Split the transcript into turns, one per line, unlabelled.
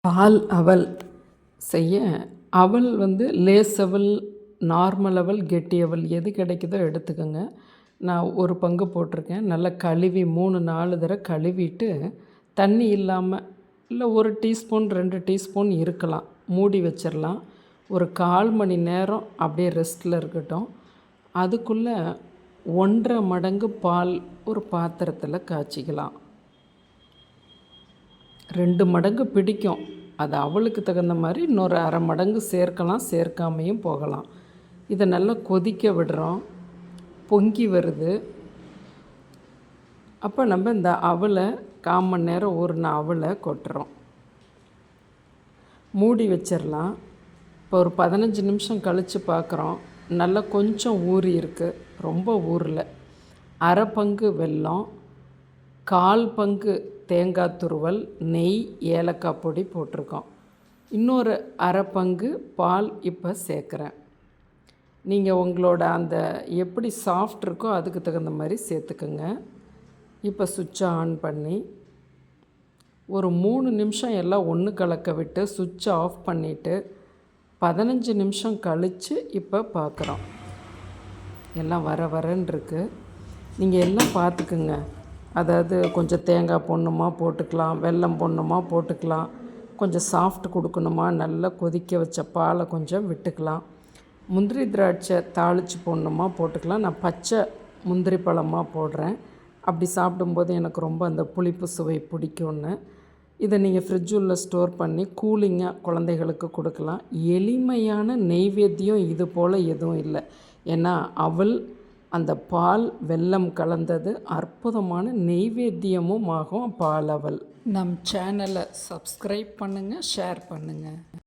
பால் அவல் செய்ய அவல் லேஸ் அவல், நார்மல் அவல், கெட்டி அவல் எது கிடைக்குதோ எடுத்துக்கோங்க. நான் ஒரு பங்கு போட்டிருக்கேன். நல்லா கழுவி 3-4 தடவை கழுவிட்டு தண்ணி இல்லாமல் இல்லை 1 டீஸ்பூன் 2 டீஸ்பூன் இருக்கலாம், மூடி வச்சிடலாம். ஒரு 1/4 மணி நேரம் அப்படியே ரெஸ்ட்டில் இருக்கட்டும். அதுக்குள்ளே 1.5 மடங்கு பால் ஒரு பாத்திரத்தில் காய்ச்சிக்கலாம். 2 மடங்கு பிடிக்கும். அது அவளுக்கு தகுந்த மாதிரி இன்னொரு 1/2 மடங்கு சேர்க்கலாம், சேர்க்காமையும் போகலாம். இதை நல்லா கொதிக்க விடுறோம். பொங்கி வருது. அப்போ நம்ம இந்த அவலை 1/4 மணி நேரம் ஊறின அவலை கொட்டுறோம். மூடி வச்சிடலாம். இப்போ ஒரு 15 நிமிஷம் கழித்து பார்க்குறோம். நல்லா கொஞ்சம் ஊறி இருக்குது, ரொம்ப ஊறல. 1/2 பங்கு வெல்லம், 1/4 பங்கு தேங்காய் துருவல், நெய், ஏலக்காய் பொடி போட்டிருக்கோம். இன்னொரு 1/2 பங்கு பால் இப்போ சேர்க்குறேன். நீங்கள் உங்களோட அந்த எப்படி சாஃப்ட் இருக்கோ அதுக்கு தகுந்த மாதிரி சேர்த்துக்குங்க. இப்போ சுவிட்சை ஆன் பண்ணி ஒரு 3 நிமிஷம் எல்லாம் ஒன்று கலக்க விட்டு சுவிட்சை ஆஃப் பண்ணிவிட்டு 15 நிமிஷம் கழித்து இப்போ பார்க்குறோம். எல்லாம் வர வரன்னு இருக்குது. நீங்கள் எல்லாம் பார்த்துக்குங்க. அதாவது கொஞ்சம் தேங்காய் போடணுமா போட்டுக்கலாம், வெல்லம் போடணுமா போட்டுக்கலாம், கொஞ்சம் சாஃப்ட் கொடுக்கணுமா நல்லா கொதிக்க வச்ச பாலை கொஞ்சம் விட்டுக்கலாம், முந்திரி திராட்சை தாளித்து போடணுமா போட்டுக்கலாம். நான் பச்சை முந்திரி பழமாக போடுறேன். அப்படி சாப்பிடும்போது எனக்கு ரொம்ப அந்த புளிப்பு சுவை பிடிக்கும்னு. இதை நீங்கள் ஃப்ரிட்ஜுள்ள ஸ்டோர் பண்ணி கூலிங்காக குழந்தைகளுக்கு கொடுக்கலாம். எளிமையான நெய்வேத்தியம் இது போல் எதுவும் இல்லை. ஏன்னா அவல், அந்த பால், வெல்லம் கலந்தது அற்புதமான நெய்வேத்தியமும் ஆகும் பால் அவல். நம் சேனலை சப்ஸ்கிரைப் பண்ணுங்கள், ஷேர் பண்ணுங்கள்.